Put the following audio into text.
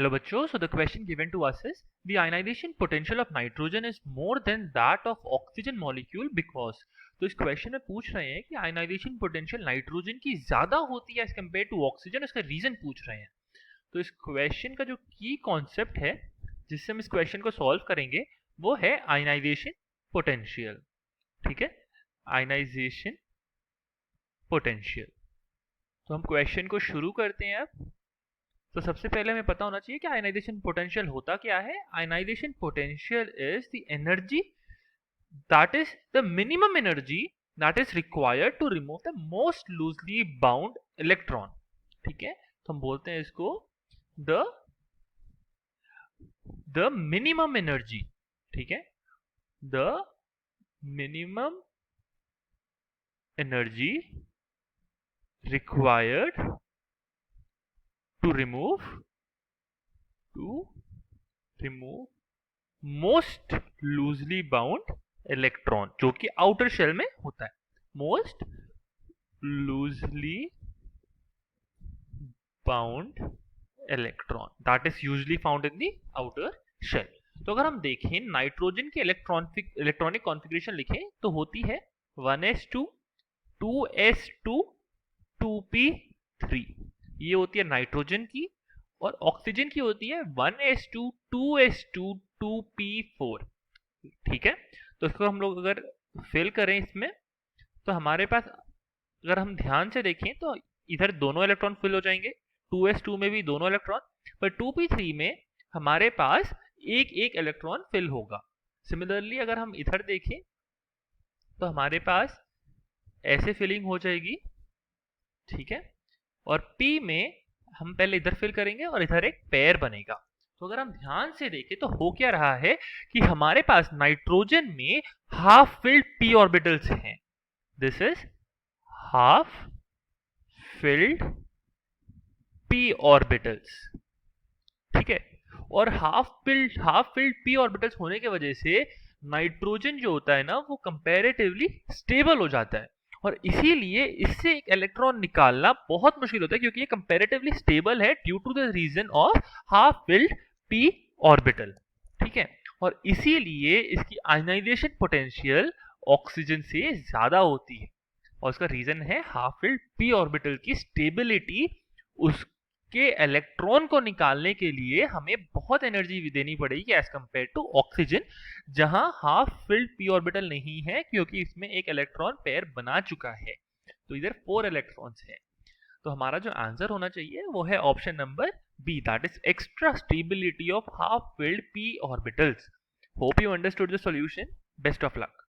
Hello बच्चों, so the question given to us is the ionization potential of nitrogen is more than that of oxygen molecule because तो इस question में पूछ रहे हैं कि आयनाइजेशन पोटेंशियल नाइट्रोजन की ज्यादा होती है एज कम्पेयर टू ऑक्सीजन, इसका रीजन पूछ रहे हैं। तो इस क्वेश्चन का जो की कॉन्सेप्ट है जिससे हम इस क्वेश्चन को सॉल्व करेंगे वो है आयनाइजेशन पोटेंशियल। ठीक है, आयनाइजेशन पोटेंशियल। तो हम क्वेश्चन को शुरू करते हैं अब। तो सबसे पहले हमें पता होना चाहिए कि आयनाइजेशन पोटेंशियल होता क्या है। Ionization potential is the energy that is the minimum energy that is required to remove the most loosely bound electron. ठीक है, तो हम बोलते हैं इसको द मिनिमम एनर्जी। ठीक है, the minimum energy required to remove most loosely bound electron, जो कि आउटर शेल में होता है। most loosely bound electron that is usually found in the outer shell। तो अगर हम देखें नाइट्रोजन की इलेक्ट्रॉनिक कॉन्फ़िगरेशन लिखें तो होती है 1s2 2s2 2p3। ये होती है नाइट्रोजन की, और ऑक्सीजन की होती है 1s2 2s2 2p4। ठीक है, तो इसको हम लोग अगर फिल करें इसमें तो हमारे पास अगर हम ध्यान से देखें तो इधर दोनों इलेक्ट्रॉन फिल हो जाएंगे, 2s2 में भी दोनों इलेक्ट्रॉन, पर 2p3 में हमारे पास एक एक इलेक्ट्रॉन फिल होगा। सिमिलरली अगर हम इधर देखें तो हमारे पास ऐसे फिलिंग हो जाएगी। ठीक है, और P में हम पहले इधर फिल करेंगे और इधर एक पेयर बनेगा। तो अगर हम ध्यान से देखें तो हो क्या रहा है कि हमारे पास नाइट्रोजन में हाफ फिल्ड p ऑर्बिटल्स हैं। This is half filled p orbitals. ठीक है, और हाफ फिल्ड p ऑर्बिटल्स होने की वजह से नाइट्रोजन जो होता है ना वो कंपैरेटिवली स्टेबल हो जाता है, और इसीलिए इससे एक इलेक्ट्रॉन निकालना बहुत मुश्किल होता है क्योंकि ये कंपैरेटिवली स्टेबल है due to the reason of half filled p orbital. ठीक है, और इसीलिए इसकी आयनाइजेशन पोटेंशियल ऑक्सीजन से ज्यादा होती है, और इसका रीजन है हाफ फिल्ड p ऑर्बिटल की स्टेबिलिटी। उसके इलेक्ट्रॉन को निकालने के लिए हमें बहुत एनर्जी देनी पड़ेगी एज कंपेयर टू ऑक्सीजन, जहां हाफ फिल्ड p ऑर्बिटल नहीं है क्योंकि इसमें एक इलेक्ट्रॉन पेयर बना चुका है। तो इधर 4 इलेक्ट्रॉन्स हैं। तो हमारा जो आंसर होना चाहिए वो है option number B, that is extra stability of half filled p orbitals. Hope you understood the solution. Best of luck.